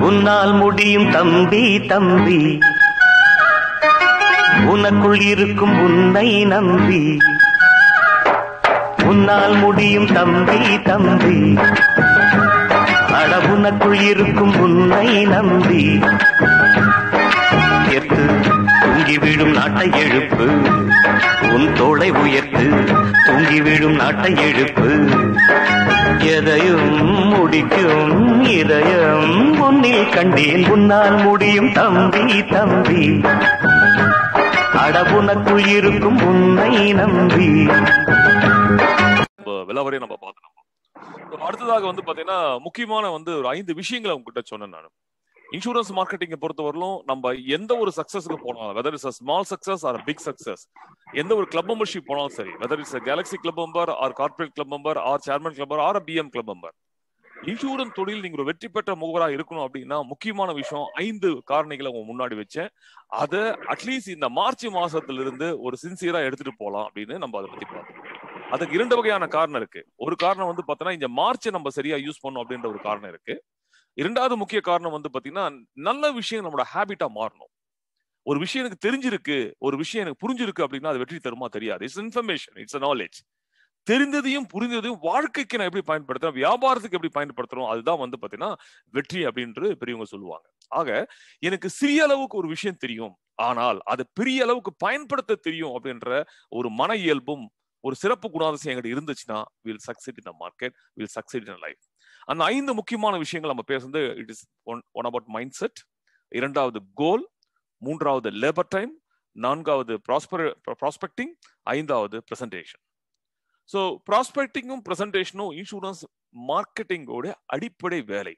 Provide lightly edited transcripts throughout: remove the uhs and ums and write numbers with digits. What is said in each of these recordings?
உன்னால் முடியும் தம்பி தம்பி, உனக்குள் இருக்கும் உன்னை நம்பி. உன்னால் முடியும் தம்பி தம்பி, அட உனக்குள் இருக்கும் உன்னை நம்பி. எத்து தூங்கிவிடும் நாட்டை எழுப்பு, உன் தோளை உயர்த்து தூங்கிவிடும் நாட்டை எழுப்பு. எதையும் முடிக்கும் இதயம் உன்னில் கண்டேன். உன்னால் முடியும் தம்பி தம்பி, அட உனக்குள் இருக்கும் உன்னை நம்பி. விலாவரையை நம்ம பார்த்தோம். அடுத்ததாக பாத்தீங்கன்னா முக்கியமான ஒரு 5 விஷயங்களை உங்ககிட்ட சொன்னேன் நான். இன்சூரன்ஸ் மார்க்கெட்டிங்கை பொறுத்தவரையிலும் நம்ம எந்த ஒரு சக்சஸ்க்கு போனாலும், whether it's small success or big success, எந்த ஒரு கிளப் மெம்பர்ஷிப் போனாலும் சரி, whether it's galaxy club member or corporate club member or chairman club member or PM club member, insurance தொழில் நீங்க ஒரு வெற்றி பெற்ற முகவரா இருக்கணும் அப்படின்னா முக்கியமான விஷயம் 5 காரணிகளை உங்க முன்னாடி வச்சேன். அதை அட்லீஸ்ட் இந்த மார்ச் மாசத்துல இருந்து ஒரு சின்சியரா எடுத்துட்டு போலாம் அப்படின்னு நம்ம அதை பத்தி பார்த்தோம். அதுக்கு 2 வகையான காரணம் இருக்கு. ஒரு காரணம் பாத்தீங்கன்னா இந்த மார்ச்சை நம்ம சரியா யூஸ் பண்ணோம் அப்படின்ற ஒரு காரணம் இருக்கு. 2வது முக்கிய காரணம் பாத்தீங்கன்னா நல்ல விஷயம் நம்மளோட ஹேபிட்டா மாறணும். ஒரு விஷயம் எனக்கு தெரிஞ்சிருக்கு, ஒரு விஷயம் எனக்கு புரிஞ்சிருக்கு அப்படின்னா அது வெற்றி தருமா தெரியாது. It's information, it's knowledge. தெரிந்ததையும் புரிந்ததையும் வாழ்க்கைக்கு நான் எப்படி பயன்படுத்துறேன், வியாபாரத்துக்கு எப்படி பயன்படுத்துறோம், அதுதான் பாத்தீங்கன்னா வெற்றி அப்படின்று பெரியவங்க சொல்லுவாங்க. ஆக எனக்கு சிறிய அளவுக்கு ஒரு விஷயம் தெரியும், ஆனால் அது பெரிய அளவுக்கு பயன்படுத்த தெரியும் அப்படின்ற ஒரு மன இயல்பும் ஒரு சிறப்பு குணாதிசயம் எங்கிட்ட இருந்துச்சுன்னா will succeed in the market, will succeed in life. அந்த 5 முக்கியமான விஷயங்கள் நம்ம பேசுறது. It is one about mind set, 2வது கோல், 3வது லேபர் டைம், 4வது ப்ராஸ்பெக்டிங், 5வது பிரசன்டேஷன். ஸோ ப்ராஸ்பெக்டிங்கும் பிரசன்டேஷனும் இன்சூரன்ஸ் மார்க்கெட்டிங்கோட அடிப்படை வேலை.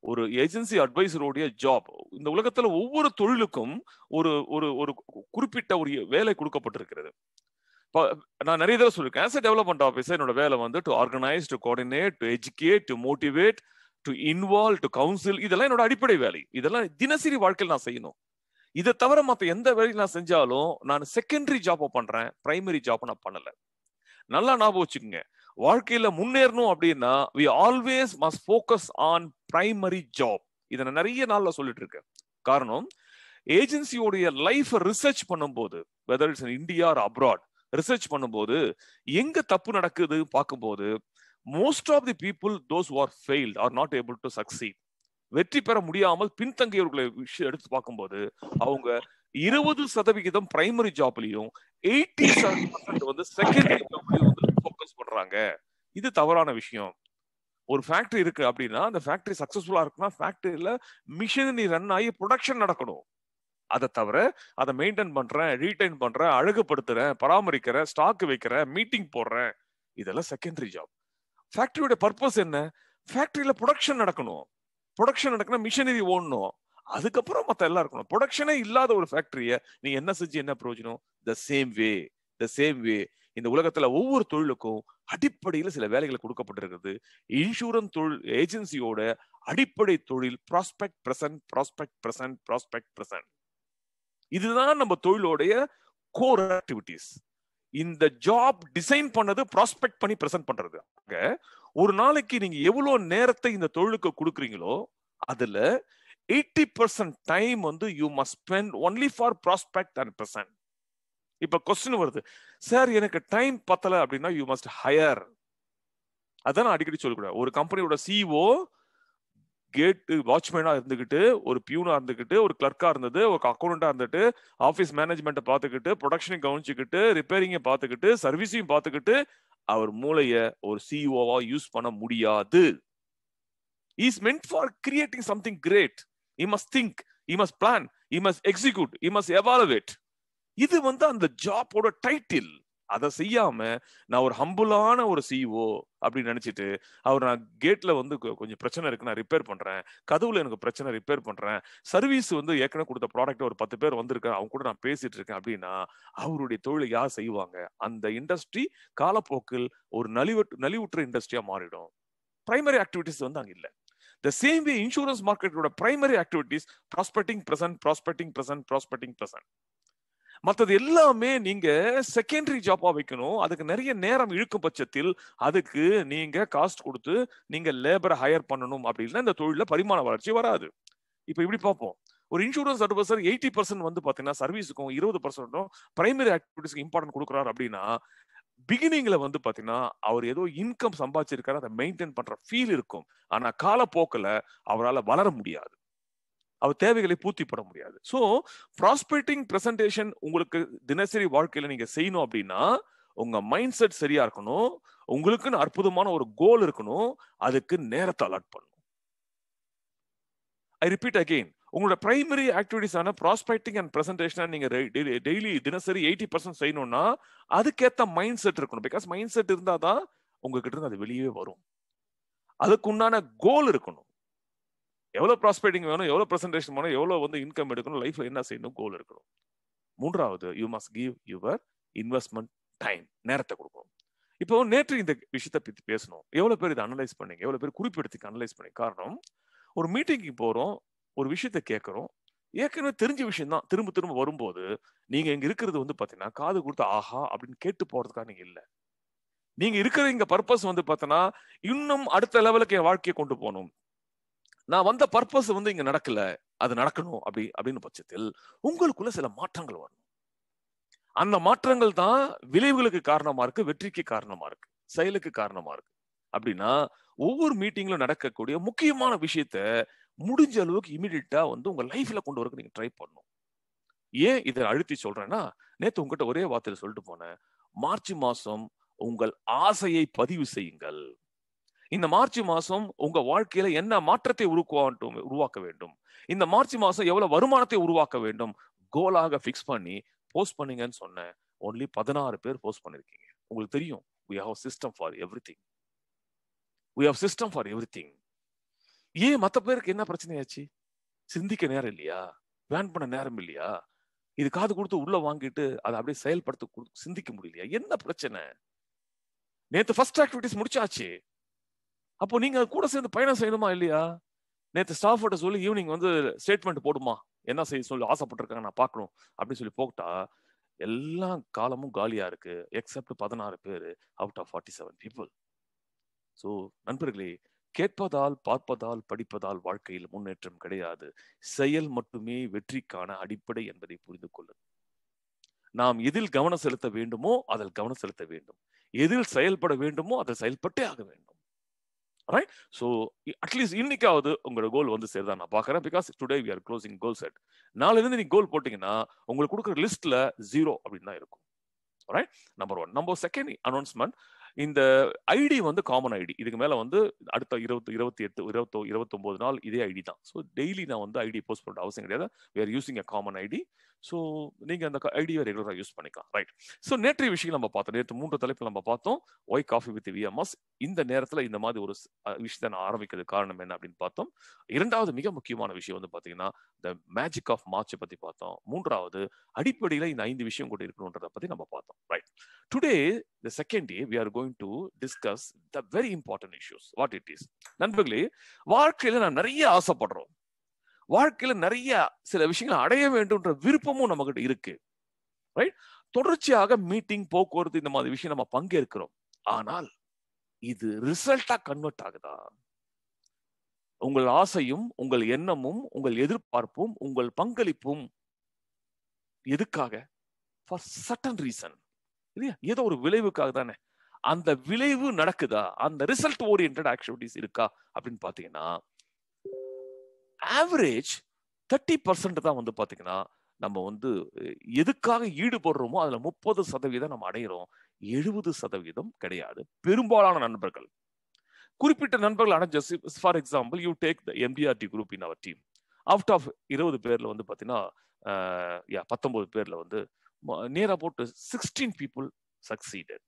ஒரு ஏஜென்சி அட்வைசருடைய ஜாப். இந்த உலகத்துல ஒவ்வொரு தொழிலுக்கும் ஒரு ஒரு குறிப்பிட்ட ஒரு வேலை கொடுக்கப்பட்டிருக்கிறது. நான் நிறைய தடவை சொல்லிருக்கேன், ஆஸ் எ டெவலப்மெண்ட் ஆஃபீஸர் என்னோட வேலை to organise, to coordinate, to educate, to motivate, to involve, to council. இதெல்லாம் என்னோட அடிப்படை வேலை. இதெல்லாம் தினசரி வாழ்க்கையில் நான் செய்யணும். இதை தவிர மற்ற எந்த வேலையும் நான் செஞ்சாலும் நான் செகண்டரி ஜாப் பண்றேன், பிரைமரி ஜாப் நான் பண்ணல. நல்லா ஞாபகம் வச்சுக்கோங்க, வாழ்க்கையில முன்னேறணும் அப்படின்னா we always must focus on primary job. இதை நான் நிறைய நாள்ல சொல்லிட்டு இருக்கேன். காரணம், ஏஜென்சியோடைய லைஃப் ரிசர்ச் பண்ணும்போது, whether it's in India or abroad, research பண்ணும்போது எங்க தப்பு நடக்குது பார்க்கும்போது most of the people those who are failed are not able to succeed. வெற்றி பெற முடியாமல் பின்தங்கியவர்களை விஷயம் எடுத்து பார்க்கும்போது அவங்க 20% பிரைமரி ஜாப்லயும் 80% செகண்டரி ஜாப்லயும் ஃபோக்கஸ் பண்றாங்க. இது தவறான விஷயம். ஒரு ஃபேக்டரி இருக்கு அப்படின்னா அந்த ஃபேக்டரி சக்சஸ்ஃபுல்லா இருக்குன்னா ஃபேக்டரியில மிஷினரி ரன் ஆகி ப்ரொடக்ஷன் நடக்கணும். அதை தவிர அதை மெயின்டைன் பண்றேன், ரீடைன் பண்றேன், அழகுபடுத்துறேன், பராமரிக்கிறேன், ஸ்டாக் வைக்கிறேன், மீட்டிங் போடுறேன், இதெல்லாம் செகண்டரி ஜாப். ஃபேக்டரியோட பர்பஸ் என்ன? ஃபேக்டரியில ப்ரொடக்ஷன் நடக்கணும். ப்ரொடக்ஷன் நடக்கணும், மிஷினரி ஓடணும், அதுக்கப்புறம் மத்த எல்லாம் இருக்கணும். ப்ரொடக்ஷனே இல்லாத ஒரு ஃபேக்டரிய நீ என்ன செஞ்சு என்ன பிரயோஜனம்? த சேம் வே இந்த உலகத்துல ஒவ்வொரு தொழிலுக்கும் அடிப்படையில் சில வேலைகள் கொடுக்கப்பட்டிருக்கிறது. இன்சூரன்ஸ் தொழில் ஏஜென்சியோட அடிப்படை தொழில் prospect present, prospect present, prospect present. இதுதான் நம்ம தொழிலோடைய கோர் ஆக்டிவிட்டிஸ். இந்த ஜாப் டிசைன் பண்ணது ப்ராஸ்பெக்ட் பண்ணி பிரசன்ட் பண்றது. ஒரு நாளைக்கு நீங்க எவ்வளவு நேரத்தை இந்த தொழிலுக்கு கொடுக்குறீங்களோ அதுல 80% time you must spend only for prospect and present. இப்ப கொஸ்டின் வருது, சார் எனக்கு டைம் பத்தல அப்படின்னா யூ மஸ்ட் ஹையர். அதான் நான் அடிக்கடி சொல்லக்கூடாது. ஒரு கம்பெனியோட சிஇஓ கேட் வாட்ச்மேனா இருந்துகிட்டு, ஒரு பியூனா இருந்துகிட்டு, ஒரு கிளர்க்கா இருந்தது, ஒரு அக்கௌண்டா இருந்துட்டு, ஆபீஸ் மேனேஜ்மெண்ட்டை பார்த்துக்கிட்டு, ப்ரொடக்ஷனை கவனிச்சுக்கிட்டு, ரிப்பேரிங்கை பார்த்துக்கிட்டு, சர்வீஸையும் பார்த்துக்கிட்டு அவர் மூளைய ஒரு சிஇஓவா யூஸ் பண்ண முடியாது. He is meant for creating something great. He must think, he must plan, he must execute, he must evaluate. இது அந்த ஜாபோட டைட்டில். அதை செய்யாம நான் ஒரு ஹம்புளான ஒரு சிஇஓ அப்படின்னு நினைச்சிட்டு அவர் நான் கேட்ல கொஞ்சம் பிரச்சனை இருக்கு நான் ரிப்பேர் பண்றேன், கதவுல எனக்கு பிரச்சனை ரிப்பேர் பண்றேன், சர்வீஸ் ஏற்கனவே கொடுத்த ப்ராடக்ட் ஒரு 10 பேர் வந்திருக்கேன் அவங்க கூட நான் பேசிட்டு இருக்கேன் அப்படின்னா அவருடைய தொழிலை யார் செய்வாங்க? அந்த இண்டஸ்ட்ரி காலப்போக்கில் ஒரு நலிவுற்ற இண்டஸ்ட்ரியா மாறிடும். பிரைமரி ஆக்டிவிட்டிஸ் அங்க இல்ல. The same way insurance market ஓட primary activities prospecting present, prospecting present, prospecting present. மற்றது எல்லாமே நீங்க செகண்டரி ஜாப்பா வைக்கணும். அதுக்கு நிறைய நேரம் இழுக்கும் பட்சத்தில் அதுக்கு நீங்க காஸ்ட் கொடுத்து நீங்க லேபரை ஹையர் பண்ணணும். அப்படின்னா இந்த தொழில பரிமாண வளர்ச்சி வராது. இப்ப இப்படி பார்ப்போம். ஒரு இன்சூரன்ஸ் அட்வைசர் 80% வந்து பாத்தீங்கன்னா சர்வீஸுக்கும் 20% பிரைமரி ஆக்டிவிட்டிஸ்க்கு இம்பார்ட்டன்ட் கொடுக்குறாரு அப்படின்னா, பிகினிங்ல வந்து பாத்தீங்கன்னா அவர் ஏதோ இன்கம் சம்பாதிச்சிருக்காரு, அதை மெயின்டைன் பண்ற ஃபீல் இருக்கும். ஆனா காலப்போக்கில் அவரால் வளர முடியாது, அவர் தேவைகளை பூர்த்தி பண்ண முடியாது. ஸோ ப்ராஸ்பெக்டிங் பிரசன்டேஷன் உங்களுக்கு தினசரி வாழ்க்கையில நீங்க செய்யணும் அப்படின்னா உங்க மைண்ட் செட் சரியா இருக்கணும், உங்களுக்குன்னு அற்புதமான ஒரு கோல் இருக்கணும், அதுக்கு நேரத்தை அலாட் பண்ணணும். ஐ ரிப்பீட் அகெயின், உங்களோட பிரைமரி ஆக்டிவிட்டிஸான ப்ராஸ்பெக்டிங் அண்ட் பிரசன்டேஷன் நீங்க டெய்லி தினசரி 80% செய்யணும்னா அதுக்கேற்ற மைண்ட் செட் இருக்கணும். பிகாஸ் மைண்ட் செட் இருந்தாதான் உங்ககிட்ட இருந்து அது வெளியே வரும். அதுக்கு உண்டான கோல் இருக்கணும். எவ்வளவு ப்ராஸ்பெக்டிங் வேணும், எவ்வளவு பிரசன்டேஷன் வேணும், எவ்வளவு வந்து இன்கம் எடுக்கணும், லைஃப்ல என்ன செய்யணும், கோல் இருக்கணும். மூன்றாவது, you must give your investment time, நேரத்தை கொடுக்கணும். இப்போ நேற்று இந்த விஷயத்தை பத்தி பேசணும். எவ்வளவு பேர் இதை அனலைஸ் பண்ணீங்க, எவ்வளவு பேர் குறிப்பெடுத்து அனலைஸ் பண்ணி. காரணம், ஒரு மீட்டிங்க்கு போறோம், ஒரு விஷயத்தை கேட்கிறோம், ஏற்கனவே தெரிஞ்ச விஷயம் தான் திரும்ப திரும்ப வரும்போது நீங்க இங்க இருக்கிறது வந்து பாத்தீங்கன்னா காது கொடுத்து ஆஹா அப்படின்னு கேட்டு போறதுக்காக நீங்க இல்ல. நீங்க இருக்கிற இங்க பர்பஸ் வந்து பாத்தீங்கன்னா இன்னும் அடுத்த லெவலுக்கு என் வாழ்க்கையை கொண்டு போகணும், நான் வந்த பர்பஸ் வந்து இங்க நடக்கல, அது நடக்கணும் அப்படின்னு பட்சத்தில் உங்களுக்குள்ள சில மாற்றங்கள் வரணும். அந்த மாற்றங்கள் தான் விளைவுகளுக்கு காரணமா இருக்கு, வெற்றிக்கு காரணமா இருக்கு, செயலுக்கு காரணமா இருக்கு. அப்படின்னா ஒவ்வொரு மீட்டிங்ல நடக்கக்கூடிய முக்கியமான விஷயத்த முடிஞ்ச அளவுக்கு இமிடியட்டா வந்து உங்க லைஃப்ல கொண்டு வரக்கு நீங்க ட்ரை பண்ணணும். ஏன் இதை அழுத்தி சொல்றேன்னா, நேத்து உங்ககிட்ட ஒரே வார்த்தையில சொல்லிட்டு போனேன், மார்ச் மாசம் உங்கள் ஆசையை பதிவு செய்யுங்கள். இந்த மார்ச் மாசம் உங்க வாழ்க்கையில என்ன மாற்றத்தை உருவாக்க வேண்டும், இந்த மார்ச் மாசம் எவ்வளவு வருமானத்தை உருவாக்க வேண்டும், கோலாக பிக்ஸ் பண்ணி போஸ்ட் பண்ணீங்கன்னு சொன்னேன். ஒன்லி 16 பேர் போஸ்ட் பண்ணிருக்கீங்க. உங்களுக்கு தெரியும், we have a system for everything. we have system for everything. ஏன் மத்த பேருக்கு என்ன பிரச்சனையாச்சு? சிந்திக்க நேரம் இல்லையா, பிளான் பண்ண நேரம் இல்லையா, இது காது கொடுத்து உள்ள வாங்கிட்டு அதை அப்படியே செயல்படுத்த சிந்திக்க முடியலையா, என்ன பிரச்சனை? நேத்து ஃபர்ஸ்ட் ஆக்டிவிட்டிஸ் முடிச்சாச்சு, அப்போ நீங்க கூட சேர்ந்து பயணம் செய்யணுமா இல்லையா? நேத்து ஸ்டாஃப் கிட்ட சொல்லி ஈவினிங் வந்து ஸ்டேட்மெண்ட் போடுமா, என்ன செய்ய சொல்லி ஆசைப்பட்டிருக்காங்க நான் பார்க்கணும் அப்படின்னு சொல்லி போட்டா எல்லா காலமும் காலியா இருக்கு எக்ஸப்ட் 16 பேர் அவுட் ஆஃப் 47 பீப்புள். ஸோ நண்பர்களே, கேட்பதால் பார்ப்பதால் படிப்பதால் வாழ்க்கையில் முன்னேற்றம் கிடையாது. செயல் மட்டுமே வெற்றிக்கான அடிப்படை என்பதை புரிந்து கொள்ளுங்கள். நாம் எதில் கவனம் செலுத்த வேண்டுமோ அதில் கவனம் செலுத்த வேண்டும், எதில் செயல்பட வேண்டுமோ அதில் செயல்பட்டே ஆக வேண்டும். ரைட்? ஸோ அட்லீஸ்ட் இன்னைக்காவது உங்களோட கோல் வந்து சேருதா நான் பார்க்குறேன். Because today we are closing goal set. நாளையிலிருந்து நீங்க கோல் போட்டீங்கன்னா உங்களுக்கு கொடுக்குற லிஸ்ட்ல 0 அப்படின்னு தான் இருக்கும். ரைட்? நம்பர் 1. நம்பர் 2 அனௌன்ஸ்மெண்ட், இந்த ஐடி வந்து காமன் ஐடி. இதுக்கு மேல வந்து அடுத்த 20, 28, 29 நாள் இதே ஐடி தான். ஸோ டெய்லி நான் வந்து ஐடி போஸ்ட் பண்ண அவசியம் கிடையாது. we are using a common ID. So நீங்க அந்த ஐடியை ரெகுலரா யூஸ் பண்ணிக்கலாம். ரைட்? ஸோ நேற்றைய விஷயம் நம்ம பார்த்தோம். நேற்று 3 தலைப்பில் நம்ம பார்த்தோம். Why coffee with VMS. இந்த நேரத்தில் இந்த மாதிரி ஒரு விஷயத்தை நான் ஆரம்பிக்கிறது காரணம் என்ன அப்படின்னு பார்த்தோம். இரண்டாவது மிக முக்கியமான விஷயம் வந்து பார்த்தீங்கன்னா த மேஜிக் ஆஃப் மார்ச் பத்தி பார்த்தோம். மூன்றாவது அடிப்படையில் இந்த 5 விஷயம் கூட இருக்கணுன்றதை பத்தி நம்ம பார்த்தோம். Right? Today the second day we are going to discuss the very important issues. What it is. நண்பர்களே, வாழ்க்கையில நான் நிறைய ஆசைப்படுறோம், வாழ்க்கையில நிறைய சில விஷயங்களை அடைய வேண்டும்ன்ற விருப்பமும் நம்ம கிட்ட இருக்கு. ரைட்? தொடர்ச்சியாக மீட்டிங், போக்குவரத்து, இந்த மாதிரி விஷயம் நம்ம பங்கேற்கிறோம். ஆனால் இது ரிசல்ட்டா கன்வெர்ட் ஆகுதா? உங்கள் ஆசையும் உங்கள் எண்ணமும் உங்கள் எதிர்பார்ப்பும் உங்கள் பங்களிப்பும் எதுக்காக? ஃபார் சர்டன் ரீசன் இல்லையா? ஏதோ ஒரு விளைவுக்காக தானே. அந்த விளைவு நடக்குதா? அந்த ரிசல்ட் ஓரியன்டட் ஆக்டிவிட்டிஸ் இருக்கா அப்படின்னு பாத்தீங்கன்னா ஆவரேஜ் 30% தான் வந்து பாத்தீங்கன்னா நம்ம வந்து எதுக்காக ஈடுபடுறோமோ அதுல 30% நம்ம அடையிறோம், 70% கிடையாது. பெரும்பாலான நண்பர்கள், குறிப்பிட்ட நண்பர்கள் அடைஞ்ச, for example you take the MDRT group in our team. Out of 20 பேர்ல வந்து பாத்தீங்கன்னா 19 பேர்ல வந்து நேரா போட்டு 16 people succeeded.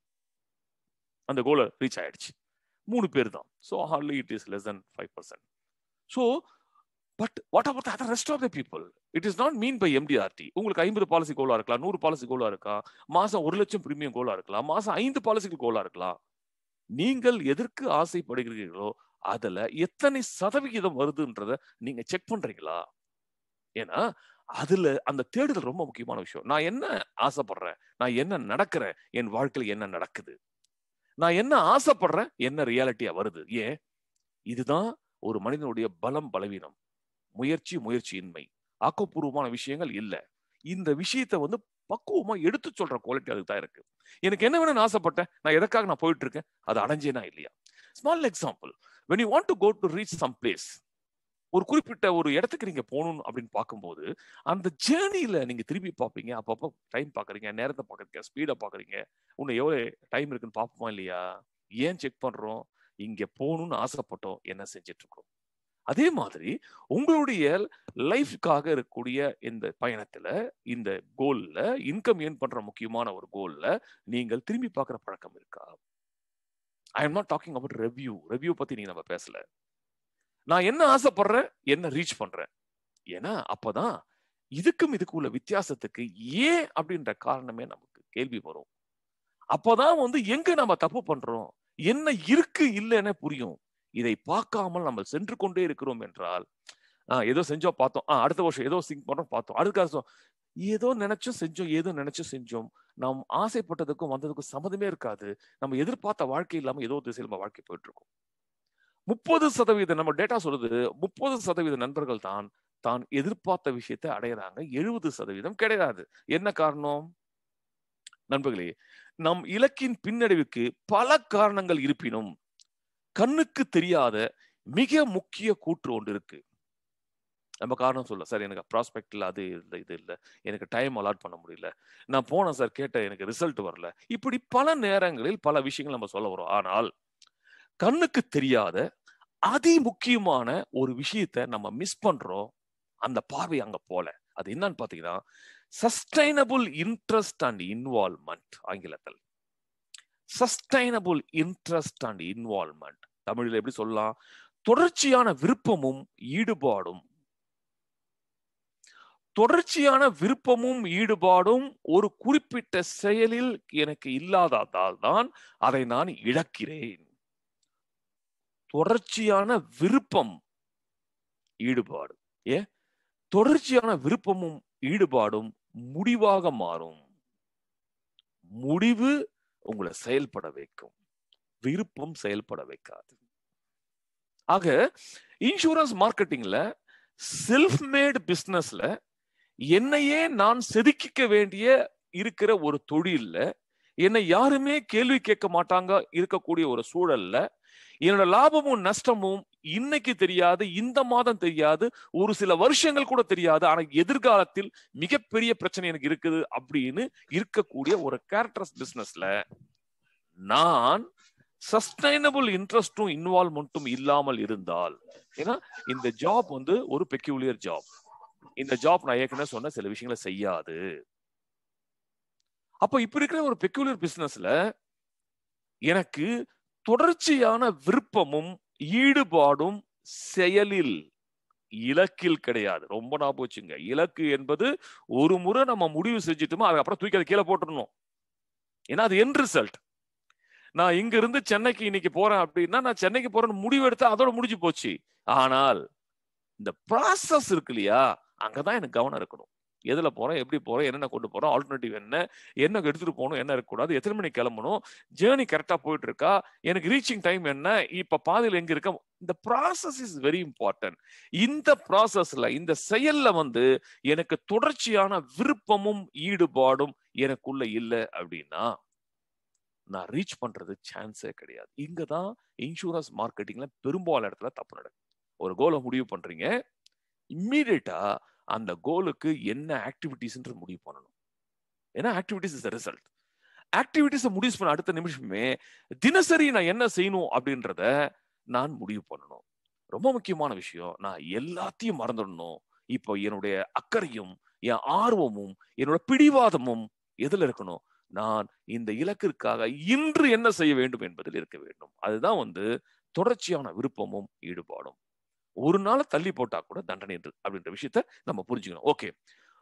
அந்த கோலை ரீச் ஆயிடுச்சு. 3 பேர் தான். So hardly it is less than 5%. So but what about the rest of the people? It is not mean by MDRT. உங்களுக்கு 50 பாலிசி கோலா இருக்கலாம், 100 பாலிசி கோலா இருக்கா, மாசம் 1 லட்சம் பிரீமியம் கோலா இருக்கலாம், மாசம் 5 பாலிசிகள் கோலா இருக்கலாம். நீங்கள் எதற்கு ஆசைப்படுகிறீர்களோ அதுல எத்தனை சதவிகிதம் வருதுன்றத நீங்க செக் பண்றீங்களா? ஏன்னா அதுல அந்த தேடுதல் ரொம்ப முக்கியமான விஷயம். நான் என்ன ஆசைப்படுறேன், நான் என்ன நடக்கிறேன், என் வாழ்க்கையில என்ன நடக்குது, நான் என்ன ஆசைப்படுறேன், என்ன ரியாலிட்டியா வருது. ஏன் இதுதான் ஒரு மனிதனுடைய பலம் பலவீனம். முயற்சியின்மை, ஆக்கப்பூர்வமான விஷயங்கள் இல்ல. இந்த விஷயத்தை வந்து பக்குவமா எடுத்து சொல்ற குவாலிட்டி அதுக்கு தான் இருக்கு. எனக்கு என்ன வேணும்னு ஆசைப்பட்டேன், நான் எதற்காக நான் போயிட்டு இருக்கேன், அது அடைஞ்சேனா இல்லையா. Small example, when you want to go to reach some place, ஒரு குறிப்பிட்ட ஒரு இடத்துக்கு நீங்க போகணும் அப்படின்னு பார்க்கும்போது அந்த ஜேர்னில நீங்க திரும்பி பார்ப்பீங்க. அப்பப்போ டைம் பார்க்குறீங்க, நேரத்தை பார்க்குறீங்க, ஸ்பீடை பார்க்குறீங்க. இன்னும் எவ்வளவு டைம் இருக்குன்னு பார்ப்போமா இல்லையா? ஏன் செக் பண்றோம்? இங்க போகணும்னு ஆசைப்பட்டோம், என்ன செஞ்சுட்டு இருக்கோம். அதே மாதிரி உங்களுடைய லைஃப்காக இருக்கக்கூடிய இந்த பயணத்துல, இந்த கோல்ல, இன்கம் ஏர்ன் பண்ற முக்கியமான ஒரு கோல்ல நீங்கள் திரும்பி பார்க்குற பழக்கம் இருக்கா? I am not talking about review பத்தி நீங்க நம்ம பேசல. நான் என்ன ஆசைப்படுறேன், என்ன ரீச் பண்றேன். ஏன்னா அப்பதான் இதுக்கும் உள்ள வித்தியாசத்துக்கு ஏன் அப்படின்ற காரணமே நமக்கு கேள்வி வரும். அப்பதான் வந்து எங்க நம்ம தப்பு பண்றோம், என்ன இருக்கு இல்லைன்னு புரியும். இதை பார்க்காமல் நம்ம சென்று கொண்டே இருக்கிறோம் என்றால், ஏதோ செஞ்சோம் பார்த்தோம், அடுத்த வருஷம் ஏதோ சிங்க் பண்றோம் பார்த்தோம், அடுத்த ஏதோ நினைச்சும் செஞ்சோம், நாம் ஆசைப்பட்டதுக்கும் வந்ததுக்கும் சம்மதமே இருக்காது. நம்ம எதிர்பார்த்த வாழ்க்கை இல்லாம ஏதோ திசையில் நம்ம வாழ்க்கை போயிட்டு இருக்கோம். 30% நம்ம டேட்டா சொல்லுது, 30% நண்பர்கள் தான் எதிர்பார்த்த விஷயத்தை அடையறாங்க, 70% கிடையாது. என்ன காரணம் நண்பர்களே? நம் இலக்கின் பின்னடைவுக்கு பல காரணங்கள் இருப்பினும் கண்ணுக்கு தெரியாத மிக முக்கிய கூற்று ஒன்று இருக்கு. நம்ம காரணம் சொல்ல, சார் எனக்கு ப்ராஸ்பெக்ட் இல்ல, அது இல்லை, இது இல்லை, எனக்கு டைம் அலாட் பண்ண முடியல, நான் போனேன் சார், கேட்ட எனக்கு ரிசல்ட் வரல. இப்படி பல நேரங்களில் பல விஷயங்கள் நம்ம சொல்ல வரோம். ஆனால் கண்ணுக்கு தெரியாத அதி முக்கியமான ஒரு விஷயத்தை நம்ம மிஸ் பண்றோம். அந்த பார்வை அங்க போல. அது என்னன்னு பாத்தீங்கன்னா, சஸ்டைனபிள் இன்ட்ரெஸ்ட் அண்ட் இன்வால்வ்மெண்ட். ஆங்கிலத்தில் சஸ்டைனபிள் இன்ட்ரெஸ்ட் அண்ட் இன்வால்வ்மெண்ட். தமிழில் எப்படி சொல்லலாம்? தொடர்ச்சியான விருப்பமும் ஈடுபாடும். தொடர்ச்சியான விருப்பமும் ஈடுபாடும் ஒரு குறிப்பிட்ட செயலில் எனக்கு இல்லாததால் தான் அதை நான் இழக்கிறேன். தொடர்ச்சியான விருப்பம், ஈடுபாடு, தொடர்ச்சியான விருப்பமும் ஈடுபாடும் முடிவாக மாறும். முடிவு உங்களை செயல்பட வைக்கும், விருப்பம் செயல்பட வைக்காது. ஆக இன்சூரன்ஸ் மார்க்கெட்டிங்ல, செல்ஃப் மேட் பிசினஸ்ல, என்னையே நான் செதுக்கிக்க வேண்டிய இருக்கிற ஒரு தொழில்ல, என்னை யாருமே கேள்வி கேட்க மாட்டாங்க இருக்கக்கூடிய ஒரு சூழல்ல, என்னோட லாபமும் நஷ்டமும் இன்னைக்கு தெரியாது, இந்த மாதம் தெரியாது, ஒரு சில வருஷங்கள் கூட தெரியாது, ஆனா எதிர்காலத்தில் மிகப்பெரிய பிரச்சனை எனக்கு இருக்குது அப்படின்னு இருக்கக்கூடிய ஒரு கேரக்டர்ஸ் பிசினஸ்ல நான் சஸ்டைனபிள் இன்ட்ரெஸ்டும் இன்வால்வ்மெண்ட்டும் இல்லாமல் இருந்தால், ஏன்னா இந்த ஜாப் வந்து ஒரு பெக்யூலியர் ஜாப். இந்த ஜாப் நான் ஏற்கனவே சொன்ன சில விஷயங்களை செய்யாது. அப்ப இப்ப இருக்கிற ஒரு பெக்யூலியர் பிசினஸ்ல எனக்கு தொடர்ச்சியான விருப்பமும் ஈடுபாடும் செயலில், இலக்கில் கிடையாது. ரொம்ப ஞாபகம் வச்சுங்க, இலக்கு என்பது ஒரு முறை நம்ம முடிவு செஞ்சுட்டோமோ அதுக்கப்புறம் தூக்கி அதை கீழே போட்டுடணும். ஏன்னா அது எண்ட் ரிசல்ட். நான் இங்க இருந்து சென்னைக்கு இன்னைக்கு போறேன் அப்படின்னா, நான் சென்னைக்கு போறேன்னு முடிவு எடுத்தா அதோட முடிஞ்சு போச்சு. ஆனால் இந்த ப்ராசஸ் இருக்கு இல்லையா, அங்கதான் எனக்கு கவனம் இருக்கணும். எதுல போறோம், எப்படி போறோம், என்னென்ன கொண்டு போறோம், ஆல்டர்னேட்டிவ் என்ன எடுத்துட்டு போகணும், என்ன இருக்கக்கூடாது, எத்தனை மணிக்கு கிளம்பணும், ஜேர்னி கரெக்டா போயிட்டு இருக்கா, எனக்கு ரீச்சிங் டைம் என்ன, இப்ப பாதையில் எங்க இருக்க. இந்த ப்ராசஸ் இஸ் வெரி இம்பார்ட்டன்ட். இந்த ப்ராசஸ்ல, இந்த செயல்ல வந்து எனக்கு தொடர்ச்சியான விருப்பமும் ஈடுபாடும் எனக்குள்ள இல்லை அப்படின்னா நான் ரீச் பண்றது சான்ஸே கிடையாது. இங்கதான் இன்சூரன்ஸ் மார்க்கெட்டிங்ல பெரும்பாலான இடத்துல தப்பு நடக்கும். ஒரு கோலை முடிவு பண்றீங்க, இம்மீடியட்டா அந்த கோலுக்கு என்ன ஆக்டிவிட்டிஸ் முடிவு பண்ணணும். ஏன்னா activities is the result. Activities முடிவு பண்ண அடுத்த நிமிஷமே தினசரி நான் என்ன செய்யணும் அப்படின்றத நான் முடிவு பண்ணணும். ரொம்ப முக்கியமான விஷயம், நான் எல்லாத்தையும் மறந்துடணும். இப்போ என்னுடைய அக்கறையும், என் ஆர்வமும், என்னோட பிடிவாதமும் எதுல இருக்கணும்? நான் இந்த இலக்கிற்காக இன்று என்ன செய்ய வேண்டும் என்பதில் இருக்க வேண்டும். அதுதான் வந்து தொடர்ச்சியான விருப்பமும் ஈடுபாடும். ஒரு நாள் தள்ளி போட்டா கூட தண்டனை அப்படின்ற விஷயத்த நம்ம புரிஞ்சுக்கணும். ஓகே,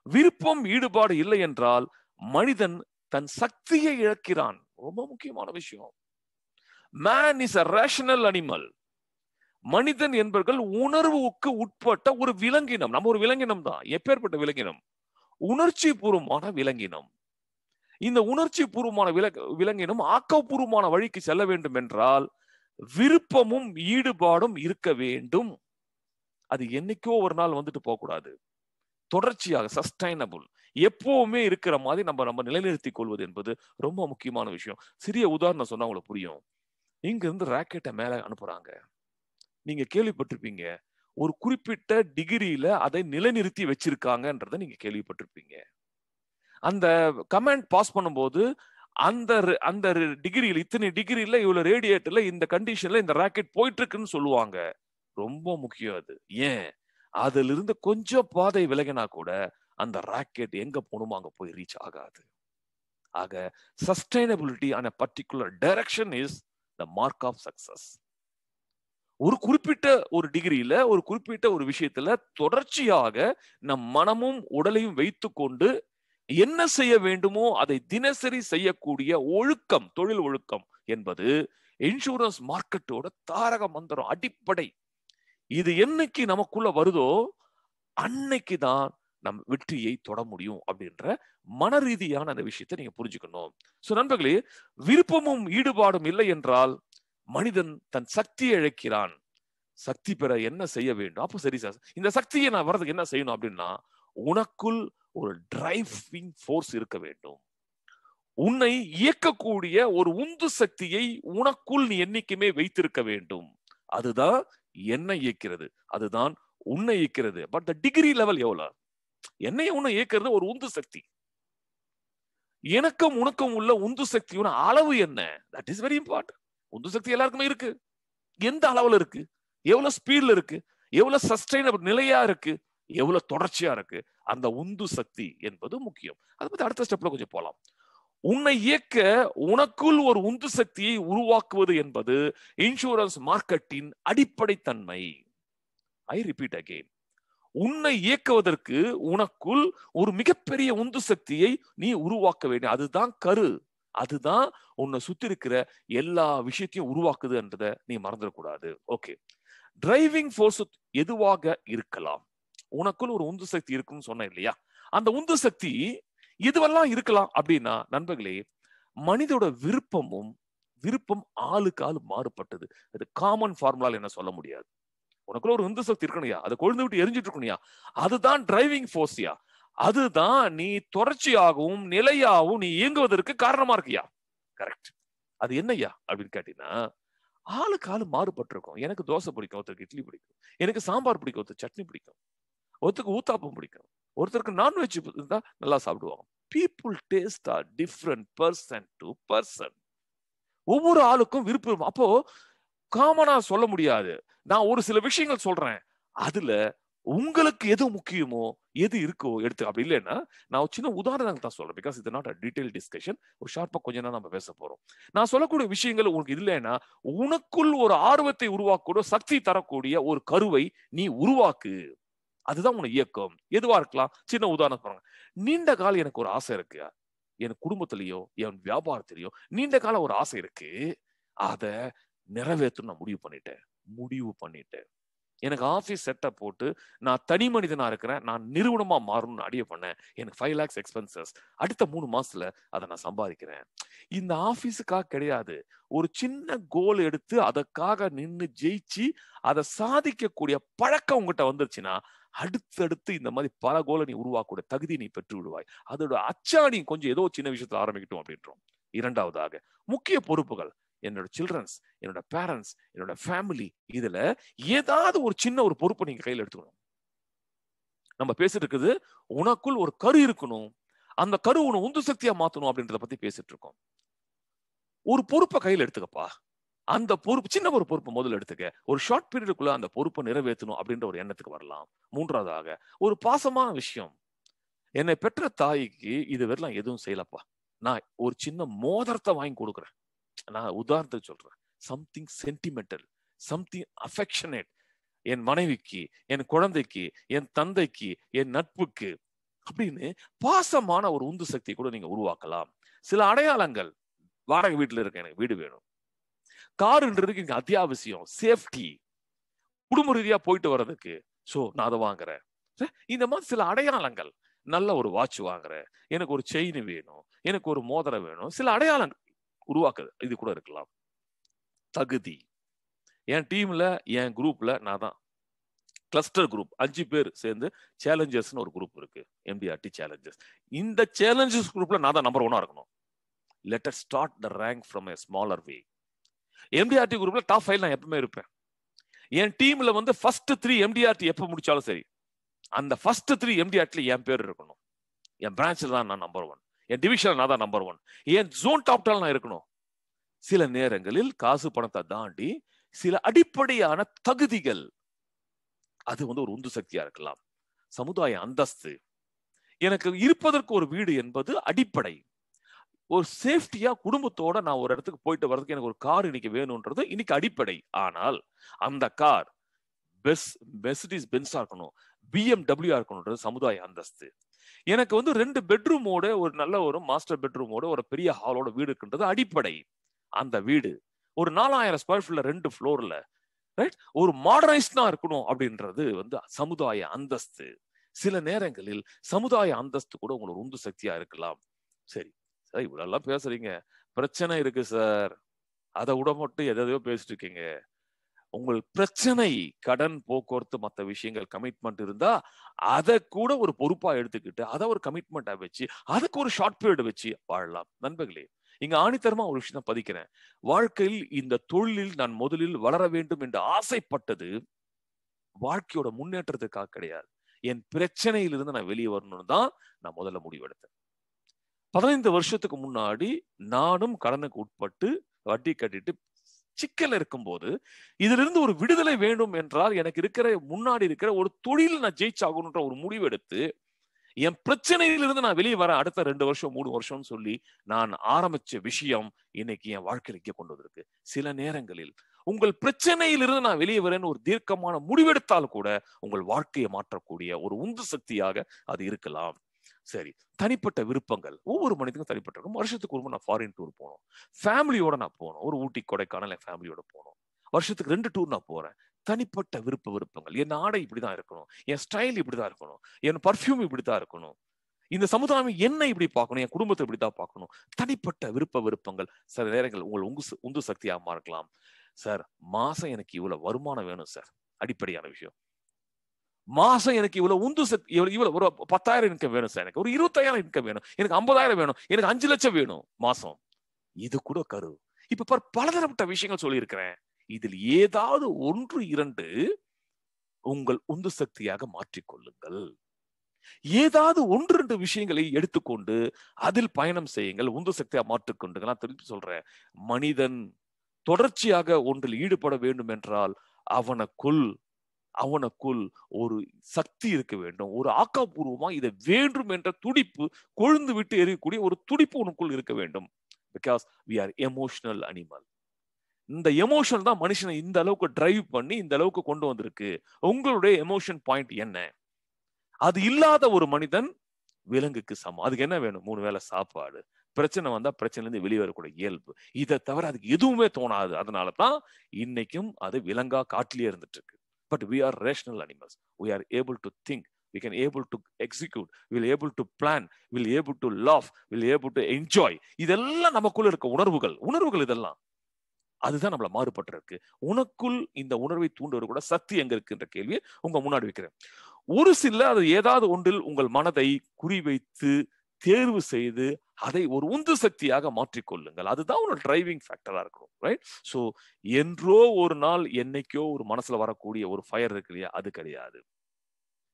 விருப்பம் ஈடுபாடு இல்லை என்றால் மனிதன் தன் சக்தியை இழக்கிறான். ரொம்ப முக்கியமான விஷயம். Man is a rational animal. மனிதன் என்பவர்கள் உணர்வுக்கு உட்பட்ட ஒரு விலங்கினம். நம்ம ஒரு விலங்கினம் தான். எப்பேற்பட்ட விலங்கினம்? உணர்ச்சி பூர்வமான விலங்கினம். இந்த உணர்ச்சி பூர்வமான விலங்கினம் ஆக்கப்பூர்வமான வழிக்கு செல்ல வேண்டும் என்றால் விருப்பமும் ஈடுபாடும் இருக்க வேண்டும். அது என்னைக்கோ ஒரு நாள் வந்துட்டு போக கூடாது. தொடர்ச்சியாக சஸ்டைனபிள் எப்பவுமே இருக்கிற மாதிரி நம்ம நிலைநிறுத்திக் கொள்வது என்பது ரொம்ப முக்கியமான விஷயம். சிறிய உதாரணம் சொன்னா உங்களுக்கு புரியும். இங்க இருந்து ராக்கெட்டை மேல அனுப்புறாங்க. நீங்க கேள்விப்பட்டிருப்பீங்க, ஒரு குறிப்பிட்ட டிகிரியில அதை நிலைநிறுத்தி வச்சிருக்காங்கன்றத நீங்க கேள்விப்பட்டிருப்பீங்க. அந்த கமாண்ட் பாஸ் பண்ணும்போது அந்த அந்த டிகிரியில் இத்தனை டிகிரியில இவ்வளவு ரேடியேட்டர்ல இந்த கண்டிஷன்ல இந்த ராக்கெட் போயிட்டு இருக்குன்னு சொல்லுவாங்க. ரொம்ப முக்கியம் அது. ஏன்? அதுல இருந்து கொஞ்சம் பாதை விலகினா கூட அந்த ராக்கெட் எங்க போகணுமோ அங்க போய் ரீச் ஆகாது. ஆக sustainability on a particular direction is the mark of success. ஒரு குறிப்பிட்ட ஒரு டிகிரியில ஒரு குறிப்பிட்ட ஒரு விஷயத்துல தொடர்ச்சியாக நம் மனமும் உடலையும் வைத்துக்கொண்டு என்ன செய்ய வேண்டுமோ அதை தினசரி செய்யக்கூடிய ஒழுக்கம், தொழில் ஒழுக்கம் என்பது இன்சூரன்ஸ் மார்க்கெட்டோட தாரக மந்திரம், அடிப்படை. இது என்னைக்கு நமக்குள்ள வருதோ அன்னைக்கு தான் நம் வெற்றியை தொட முடியும் அப்படின்ற மன ரீதியான அந்த விஷயத்தை நீங்க புரிஞ்சுக்கணும். சோ நண்பர்களே, விருப்பமும் ஈடுபாடும் இல்லை என்றால் மனிதன் தன் சக்தியை இழக்கிறான். சக்தி பெற என்ன செய்ய வேண்டும்? அப்ப சரி சார், இந்த சக்தியை நான் வர்றதுக்கு என்ன செய்யணும் அப்படின்னா, உனக்குள் ஒரு டிரைவிங் ஃபோர்ஸ் இருக்க வேண்டும். உன்னை இயக்கக்கூடிய ஒரு உந்து சக்தியை உனக்குள் நீ என்னைக்குமே வைத்திருக்க வேண்டும். அதுதான் என்னை இயக்கிறது, அதுதான் உன்னை இயக்கிறது. பட் த டிகிரி லெவல் எவ்வளவு? என்னைய உன்னை இயக்கிறது ஒரு உந்து சக்தி. எனக்கும் உனக்கும் உள்ள உந்து சக்தியோட அளவு என்ன? That is very important. உந்து சக்தி எல்லாருக்குமே இருக்கு. எந்த அளவுல இருக்கு? எவ்வளவு ஸ்பீட்ல இருக்கு? எவ்வளவு சஸ்டைனபிள் நிலையா இருக்கு? எவ்வளவு தொடர்ச்சியா இருக்கு? அந்த உந்து சக்தி என்பது முக்கியம். அதை பத்தி அடுத்த ஸ்டெப்ல கொஞ்சம் போலாம். உன்னை இயக்க உனக்குள் ஒரு உந்து சக்தியை உருவாக்குவது என்பது இன்சூரன்ஸ் மார்க்கெட்டின் அடிப்படை தன்மை. I repeat again. உன்னை இயக்குவதற்கு உனக்குள் ஒரு மிகப்பெரிய உந்து சக்தியை நீ உருவாக்க வேண்டும். அதுதான் கரு. அதுதான் உன்னை சுத்தி இருக்கிற எல்லா விஷயத்தையும் உருவாக்குதுன்றத நீ மறந்துடக்கூடாது. ஓகே, டிரைவிங் ஃபோர்ஸ் எதுவாக இருக்கலாம்? உனக்குள் ஒரு உந்து சக்தி இருக்குன்னு சொன்னேன் இல்லையா? அந்த உந்து சக்தி எதுவெல்லாம் இருக்கலாம் அப்படின்னா நண்பர்களே, மனிதோட விருப்பம் ஆளுக்கு ஆளு மாறுபட்டது. அது காமன் ஃபார்முலால என்ன சொல்ல முடியாது. உனக்குள்ள ஒரு உந்து சக்தி இருக்கணும்யா, அதை கொழுந்து விட்டு எரிஞ்சிட்டு இருக்கணும்யா, அதுதான் டிரைவிங் ஃபோர்ஸ்யா. அதுதான் நீ தொடர்ச்சியாகவும் நிலையாகவும் நீ இயங்குவதற்கு காரணமா இருக்கியா. கரெக்ட். அது என்னய்யா அப்படின்னு கேட்டீங்கன்னா, ஆளுக்கு ஆளு மாறுபட்டிருக்கும். எனக்கு தோசை பிடிக்கும், ஒருத்தருக்கு இட்லி பிடிக்கும். எனக்கு சாம்பார் பிடிக்கும், ஒருத்தருக்கு சட்னி பிடிக்கும். ஒருத்தருக்கு ஊத்தாப்பம் பிடிக்கும், ஒருத்தருக்கு நான்வெஜ் இருந்தா நல்லா சாப்பிடுவாங்க. People taste are different person to person. ஒவ்வொரு ஆளுக்கும் விருப்பம். அப்போ காமனா சொல்ல முடியாது. நான் ஒரு சில விஷயங்கள் சொல்றேன், அதுல உங்களுக்கு எது முக்கியமோ எது இருக்கோ எடுத்து. அப்படி இல்லைன்னா நான் ஒரு சின்ன உதாரணம் தான் சொல்றேன். பிகாஸ் இது நாட் அ டீடைல் டிஸ்கஷன். ஒரு ஷார்ப்பா கொஞ்ச நேரம் நம்ம பேச போறோம். நான் சொல்லக்கூடிய விஷயங்கள் உங்களுக்கு இல்லைன்னா, உனக்குள் ஒரு ஆர்வத்தை உருவாக்கக்கூடிய சக்தி தரக்கூடிய ஒரு கருவை நீ உருவாக்கு. அதுதான் உன இயக்கம். எதுவா இருக்கலாம்? சின்ன உதாரணம் பாருங்க. நீண்ட காலம் எனக்கு ஒரு ஆசை இருக்கு, என் குடும்பத்திலயோ என் வியாபாரத்திலயோ நீண்ட காலம் ஒரு ஆசை இருக்கு, அதை நிறைவேற்றணும் நான் முடிவு பண்ணிட்டேன். எனக்கு ஆபீஸ் செட்டப் போட்டு நான் தனி மனிதனா இருக்கிறேன், நான் நிறுவனமா மாறணும்னு அடிய பண்ணேன். எனக்கு 5 lakhs எக்ஸ்பென்சஸ், அடுத்த 3 மாசத்துல அதை நான் சம்பாதிக்கிறேன். இந்த ஆபீஸுக்காக கிடையாது, ஒரு சின்ன கோல் எடுத்து அதற்காக நின்று ஜெயிச்சு அதை சாதிக்கக்கூடிய பழக்கம் உங்ககிட்ட வந்துருச்சுன்னா, அடுத்தடுத்து இந்த மாதிரி பல கோலை நீ உருவாக்கூட தகுதி நீ பெற்று விடுவாய். அதோட அச்சாணி கொஞ்சம் ஏதோ சின்ன விஷயத்துல ஆரம்பிக்கட்டும் அப்படின்றோம். இரண்டாவதாக, முக்கிய பொறுப்புகள். என்னோட சில்ட்ரன்ஸ், என்னோட பேரண்ட்ஸ், என்னோட ஃபேமிலி, இதுல ஏதாவது ஒரு சின்ன ஒரு பொறுப்பை நீங்க கையில் எடுத்துக்கணும். நம்ம பேசிட்டு இருக்குது உனக்குள் ஒரு கரு இருக்கணும், அந்த கரு உன்னை உந்து சக்தியா மாத்தணும் அப்படின்றத பத்தி பேசிட்டு இருக்கோம். ஒரு பொறுப்பை கையில் எடுத்துக்கப்பா. அந்த பொறுப்பு, சின்ன ஒரு பொறுப்பு முதல்ல எடுத்துக்க. ஒரு ஷார்ட் பீரியடுக்குள்ள அந்த பொறுப்பை நிறைவேற்றணும் அப்படின்ற ஒரு எண்ணத்துக்கு வரலாம். மூன்றாவதாக, ஒரு பாசமான விஷயம். என்னை பெற்ற தாய்க்கு இது வரலாம் எதுவும் செய்யலப்பா, நான் ஒரு சின்ன மோதிரத்தை வாங்கி கொடுக்குறேன். நான் உதாரணத்துக்கு சொல்றேன். Something sentimental, something affectionate. என் மனைவிக்கு, என் குழந்தைக்கு, என் தந்தைக்கு, என் நட்புக்கு அப்படின்னு பாசமான ஒரு உந்து சக்தி கூட நீங்க உருவாக்கலாம். சில அடையாளங்கள். வாடகை வீட்டுல இருக்க, எனக்கு வீடு வேணும். காருன்றதுக்கு அத்தியாவசியம், சேஃப்டி. குடும்ப ரீதியா போயிட்டு வர்றதுக்கு. சோ நான் அதை வாங்குறேன். இந்த மாதிரி சில அடையாளங்கள், நல்ல ஒரு வாட்ச் வாங்குறேன், எனக்கு ஒரு செயின் வேணும், எனக்கு ஒரு மோதிரம் வேணும், சில அடையாளங்கள் உருவாக்குது. இது கூட இருக்கலாம். தகுதி. என் டீம்ல, என் குரூப்ல நான் தான் கிளஸ்டர் குரூப் 5 பேர் சேர்ந்து சேலஞ்சர்ஸ்னு ஒரு குரூப் இருக்கு, எம்டிஆர்டி சேலஞ்சர்ஸ். இந்த சேலஞ்சர்ஸ் குரூப்ல நான் தான் நம்பர் 1 இருக்கணும். Let us start the rank from a smaller way. MDRT குரூப்ல டாப் 5 நான் எப்பவுமே இருப்பேன். என் டீம்ல வந்து ஃபர்ஸ்ட் 3 எம்டிஆர்டி எப்ப முடிச்சாலும் சரி, அந்த ஃபர்ஸ்ட் 3 எம்டிஆர்டில என் பேர் இருக்கணும். என் பிரான்ச்ல தான் நான் நம்பர் 1, என் டிவிஷன்ல நான் தான் நம்பர் 1, என் ஜோன் டாப் 10 நான் இருக்கணும். சில நேரங்களில் காசு பணத்தை தாண்டி சில அடிப்படையான தகுதிகள், அது வந்து ஒரு உந்து சக்தியா இருக்கலாம். சமுதாய அந்தஸ்து, எனக்கு இருப்பதற்கு ஒரு வீடு என்பது அடிப்படை. ஒரு சேஃப்டியா குடும்பத்தோட நான் ஒரு இடத்துக்கு போயிட்டு வர்றதுக்கு எனக்கு ஒரு கார் இன்னைக்கு வேணும்ன்றது இன்னைக்கு அடிப்படை. ஆனால் அந்த கார் மெர்சிடிஸ் பென்ஸா இருக்கணும், BMW இருக்கணும்ன்றது சமுதாய அந்தஸ்து. எனக்கு வந்து 2 பெட்ரூமோட, ஒரு நல்ல ஒரு மாஸ்டர் பெட்ரூமோட, ஒரு பெரிய ஹாலோட வீடு இருக்குன்றது அடிப்படை. அந்த வீடு ஒரு 4000 ஸ்கொயர் ஃபீட்ல 2 ஃப்ளோர்ல, ரைட், ஒரு மாடர்னைஸ்டா இருக்கணும் அப்படின்றது வந்து சமுதாய அந்தஸ்து. சில நேரங்களில் சமுதாய அந்தஸ்து கூட உங்களுக்கு உந்து சக்தியா இருக்கலாம். சரி சார், இவ்வளவு பேசுறீங்க, பிரச்சனை இருக்கு சார், அதை விட மட்டும் எதையோ பேசிட்டு இருக்கீங்க. உங்கள் பிரச்சனை கடன், போக்குவரத்து, மற்ற விஷயங்கள், கமிட்மெண்ட் இருந்தா அதை கூட ஒரு பொறுப்பா எடுத்துக்கிட்டு அதை ஒரு கமிட்மெண்டா வச்சு அதுக்கு ஒரு ஷார்ட் பீரியட் வச்சு வாழலாம். நண்பர்களே, இங்க ஆணித்தரமா ஒரு விஷயம் பதிக்கிறேன். வாழ்க்கையில் இந்த தொழிலில் நான் முதலில் வளர வேண்டும் என்று ஆசைப்பட்டது வாழ்க்கையோட முன்னேற்றத்துக்காக கிடையாது. என் பிரச்சனையிலிருந்து நான் வெளியே வரணும்னு தான் நான் முதல்ல முடிவெடுத்தேன். 15 வருஷத்துக்கு முன்னாடி நானும் கடனுக்கு உட்பட்டு வட்டி கட்டிட்டு சிக்கல் இருக்கும்போது, இதுல இருந்து ஒரு விடுதலை வேண்டும் என்றால் எனக்கு இருக்கிற முன்னாடி இருக்கிற ஒரு தொழில் நான் ஜெயிச்சாகணுன்ற ஒரு முடிவு எடுத்து, என் பிரச்சனையிலிருந்து நான் வெளியே வர அடுத்த 2 வருஷம் 3 வருஷம்னு சொல்லி நான் ஆரம்பிச்ச விஷயம் இன்னைக்கு என் வாழ்க்கையில இங்கே கொண்டு வந்திருக்கு. சில நேரங்களில் உங்கள் பிரச்சனையிலிருந்து நான் வெளியே வரேன்னு ஒரு தீர்க்கமான முடிவெடுத்தால் கூட உங்கள் வாழ்க்கையை மாற்றக்கூடிய ஒரு உந்து சக்தியாக அது இருக்கலாம். சரி, தனிப்பட்ட விருப்பங்கள் ஒவ்வொரு மனிதனுக்கும் தனிப்பட்ட இருக்கும். வருஷத்துக்கு ஒரு முறை நான் ஃபாரின் டூர் போகணும், ஃபேமிலியோட நான் போகணும், ஒரு ஊட்டி கொடைக்கானல் என் ஃபேமிலியோட போகணும். வருஷத்துக்கு 2 டூர் நான் போறேன். தனிப்பட்ட விருப்பங்கள், என் ஆடை இப்படிதான் இருக்கணும், என் ஸ்டைல் இப்படிதான் இருக்கணும், என் பர்ஃபியூம் இப்படிதான் இருக்கணும், இந்த சமுதாயம் என்ன இப்படி பார்க்கணும், என் குடும்பத்தை இப்படிதான் பார்க்கணும். தனிப்பட்ட விருப்பங்கள் சில நேரங்கள் உங்கள் உந்து சக்தியாக இருக்கலாம். சார், மாசம் எனக்கு இவ்வளவு வருமானம் வேணும் சார், அடிப்படையான விஷயம். மாசம் எனக்கு இவ்வளவு உந்து சக்தி, இவ்வளவு ஒரு 10,000 இன்கம் வேணும் சார், எனக்கு ஒரு 25,000 இன்கம் வேணும், எனக்கு 50,000 வேணும், எனக்கு 5 லட்சம் வேணும் மாசம். இது கூட கரு. இப்ப பலதரப்பட்ட விஷயங்கள் சொல்லி இருக்கிறேன். இதில் ஏதாவது 1 2 உங்கள் உந்து சக்தியாக மாற்றிக்கொள்ளுங்கள். ஏதாவது 1 2 விஷயங்களை எடுத்துக்கொண்டு அதில் பயணம் செய்யுங்கள், உந்து சக்தியா மாற்றிக்கொண்டு. நான் திருப்பி சொல்றேன், மனிதன் தொடர்ச்சியாக ஒன்றில் ஈடுபட வேண்டும் என்றால் அவனுக்குள் ஒரு சக்தி இருக்க வேண்டும், ஒரு ஆக்கப்பூர்வமா இதை வேண்டும் என்ற துடிப்பு, கொழுந்து விட்டு எரியக்கூடிய ஒரு துடிப்பு உனக்குள் இருக்க வேண்டும். Because we are emotional animal. இந்த எமோஷன் தான் மனுஷனை இந்த அளவுக்கு டிரைவ் பண்ணி இந்த அளவுக்கு கொண்டு வந்திருக்கு. உங்களுடைய எமோஷன் பாயிண்ட் என்ன? அது இல்லாத ஒரு மனிதன் விலங்குக்கு சமம். அதுக்கு என்ன வேணும்? 3 வேளை சாப்பாடு. பிரச்சனை வந்தா பிரச்சனைல இருந்து வெளியே வரக்கூடிய இயல்பு. இதை தவிர அதுக்கு எதுவுமே தோணாது. அதனாலதான் இன்னைக்கும் அது விலங்கா காட்டிலேயே இருந்துட்டு இருக்கு. But we are rational animals. We are able to think. We can able to execute. We will able to plan. We will able to laugh. We will able to enjoy. இதெல்லாம் நமக்குள்ள இருக்க உணர்வுகள் இதெல்லாம். அதுதான் நம்மள மாறுபட்டு இருக்கு. உனக்குள் இந்த உணர்வை தூண்டுவது கூட சக்தி எங்க இருக்குன்ற கேள்வியை உங்க முன்னாடி வைக்கிறேன். ஒரு சில அது ஏதாவது ஒன்றில் உங்கள் மனதை குறிவைத்து தேர்வு செய்து அதை ஒரு உந்து சக்தியாக மாற்றிக்கொள்ளுங்கள். அதுதான் ஒரு டிரைவிங் ஃபேக்டரா இருக்கும், ரைட்? சோ என்றோ ஒரு நாள் என்னைக்கோ ஒரு மனசுல வரக்கூடிய ஒரு ஃபயர் இருக்கு இல்லையா, அது கிடையாது.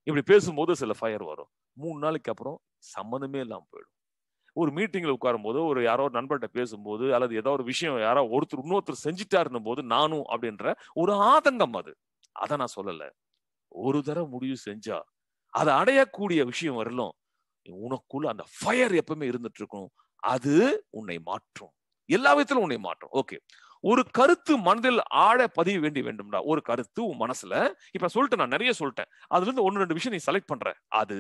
இப்படி பேசும்போது சில ஃபயர் வரும், 3 நாளைக்கு அப்புறம் சம்மந்தமே இல்லாம போயிடும். ஒரு மீட்டிங்ல உட்காரும் போது ஒரு யாரோ நண்பர்கிட்ட பேசும்போது அல்லது ஏதோ ஒரு விஷயம் யாரோ இன்னொருத்தர் செஞ்சுட்டாருன்னும் போது நானும் அப்படின்ற ஒரு ஆதங்கம், அதை நான் சொல்லல. ஒரு தடவை முடிவு செஞ்சா அதை அடையக்கூடிய விஷயம் வரலும் உனக்குள்ள அந்த ஃபயர் எப்பவுமே இருந்துட்டு இருக்கும். அது உன்னை மாற்றும், எல்லா விதத்திலும் உன்னை மாற்றும். ஓகே, ஒரு கருத்து மனதில் ஆழ பதிய வேண்டும்டா. ஒரு கருத்து உன் மனசுல, இப்ப சொல்லிட்டு நான் நிறைய சொல்லிட்டேன், அதுல இருந்து 1 2 விஷயம் நீ செலக்ட் பண்ற, அது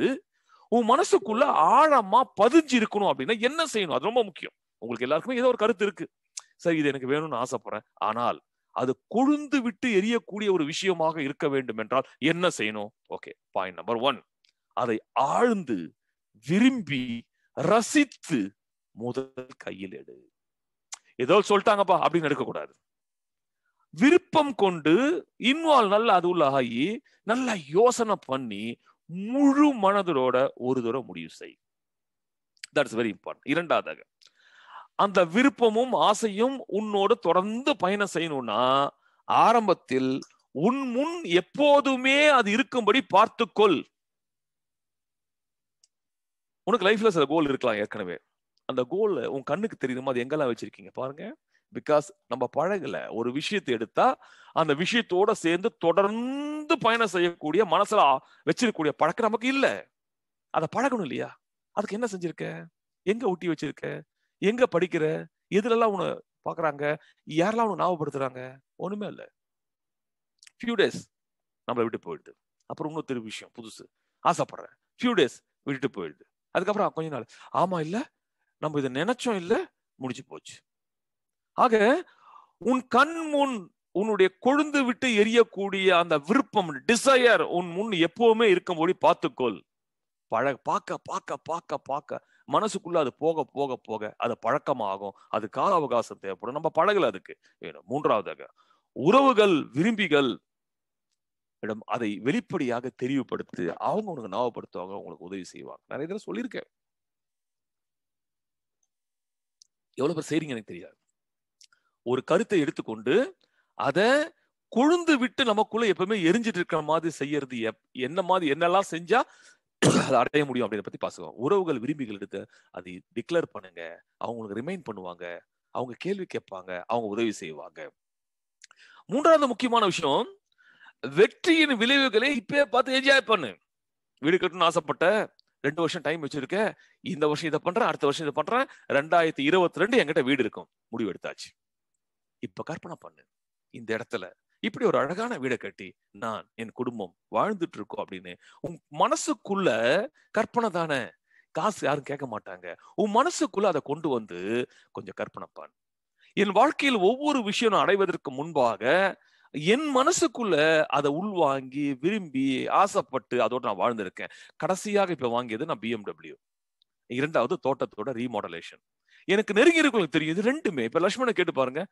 உன் மனசுக்குள்ள ஆழமா பதிஞ்சு இருக்கணும் அப்படின்னா என்ன செய்யணும்? அது ரொம்ப முக்கியம். உங்களுக்கு எல்லாருக்குமே ஏதோ ஒரு கருத்து இருக்கு, சரி இது எனக்கு வேணும்னு ஆசைப்படுறேன், ஆனால் அது கொழுந்து விட்டு எரியக்கூடிய ஒரு விஷயமாக இருக்க வேண்டும் என்றால் என்ன செய்யணும்? ஓகே, பாயிண்ட் நம்பர் 1, அதை ஆழ்ந்து விரும்பி ரசித்து முதல் கையில் எடு. ஏதோ சொல்லிட்டாங்கப்பா அப்படின்னு எடுக்கக்கூடாது. விருப்பம் கொண்டு இன்வால்வ் நல்லா அது உள்ள ஆகி நல்லா யோசனை பண்ணி முழு மனதோட ஒரு தடவை முடிவு செய். That's very important. இரண்டாவதாக, அந்த விருப்பமும் ஆசையும் உன்னோடு தொடர்ந்து பயணம் செய்யணும்னா ஆரம்பத்தில் உன் முன் எப்போதுமே அது இருக்கும்படி பார்த்துக்கொள். உனக்கு லைஃப்ல சில கோல் இருக்கலாம் ஏற்கனவே. அந்த கோல் உன் கண்ணுக்கு தெரியுமா? அது எங்கெல்லாம் வச்சிருக்கீங்க பாருங்க. பிகாஸ் நம்ம பழகல. ஒரு விஷயத்தை எடுத்தா அந்த விஷயத்தோட சேர்ந்து தொடர்ந்து பயணம் செய்யக்கூடிய மனசுல வச்சிருக்கக்கூடிய பழக்கம் நமக்கு இல்ல. அதை பழகணும் இல்லையா? அதுக்கு என்ன செஞ்சிருக்க? எங்க ஒட்டி வச்சிருக்க? எங்க படிக்கிற? எதுலெல்லாம் உன்னை பாக்குறாங்க? யாரெல்லாம் உன்னை ஞாபகப்படுத்துறாங்க? ஒண்ணுமே இல்ல. ஃபியூ டேஸ் நம்மளை விட்டு போயிடுது. அப்புறம் இன்னொரு விஷயம் புதுசு ஆசைப்படுறேன், ஃபியூ டேஸ் விட்டுட்டு போயிடுது. அதுக்கப்புறம் கொஞ்ச நாள் ஆமா இல்ல நம்ம இதை நினைச்சோம் இல்ல, முடிச்சு போச்சு. ஆக உன் கண் முன் உன்னுடைய கொழுந்து விட்டு எரியக்கூடிய அந்த விருப்பம், டிசையர் உன் முன் எப்பவுமே இருக்கும்படி பார்த்துக்கொள். பார்க்க பார்க்க பார்க்க பார்க்க மனசுக்குள்ள அது போக போக போக அது பழக்கமாகும். அது கால அவகாசம் தேவைப்படும். நம்ம பழகல அதுக்கு வேணும். மூன்றாவதாக, உறவுகள் விரும்பிகள் அதை வெளிப்படையாக தெரிவுபடுத்து. அவங்க உனக்கு ஞாபகப்படுத்துவாங்க, உங்களுக்கு உதவி செய்வாங்க. நிறைய தடவை சொல்லியிருக்கேன். எவ்வளவு பேர் செய்றீங்க எனக்கு தெரியாது. ஒரு கருத்தை எடுத்துக்கொண்டு அதை கொழுந்து விட்டு நமக்குள்ள எப்பவுமே எரிஞ்சிட்டு இருக்கிற மாதிரி செய்யறது என்ன மாதிரி என்னெல்லாம் செஞ்சா அதை அடைய முடியும் அப்படின்றத பத்தி பாசுவோம். உறவுகள் விரும்பிகள் எடுத்து அதை டிக்ளேர் பண்ணுங்க. அவங்களுக்கு ரிமைண்ட் பண்ணுவாங்க, அவங்க கேள்வி கேட்பாங்க, அவங்க உதவி செய்வாங்க. மூன்றாவது முக்கியமான விஷயம், வெற்றியின் விளைவுகளை இப்பயே பார்த்து என்ஜாய் பண்ணு. வீடு கட்டணும்னு ஆசைப்பட்ட 2 வருஷம் டைம் வச்சிருக்க, இந்த வருஷம் இதை பண்றேன், அடுத்த வருஷம் இதை பண்றேன், 2022 என்கிட்ட வீடு இருக்கும், முடிவு எடுத்தாச்சு. இப்ப கற்பனை பண்ணு, இந்த இடத்துல இப்படி ஒரு அழகான வீடை கட்டி நான் என் குடும்பம் வாழ்ந்துட்டு இருக்கோம் அப்படின்னு உன் மனசுக்குள்ள கற்பனை தானே, காசு யாரும் கேட்க மாட்டாங்க. உன் மனசுக்குள்ள அதை கொண்டு வந்து கொஞ்சம் கற்பனை பண்ணு. என் வாழ்க்கையில் ஒவ்வொரு விஷயம் நான் அடைவதற்கு முன்பாக என் மனசுக்குள்ள அதை உள்வாங்கி விரும்பி ஆசைப்பட்டு அதோட நான் வாழ்ந்திருக்கேன். கடைசியாக இப்ப வாங்கியது நான் BMW. இரண்டாவது தோட்டத்தோட ரீமாடலேஷன். எனக்கு நெருங்கி இருக்கிறவங்களுக்கு தெரியும் இது ரெண்டுமே. இப்ப லட்சுமணனை கேட்டு பாருங்க,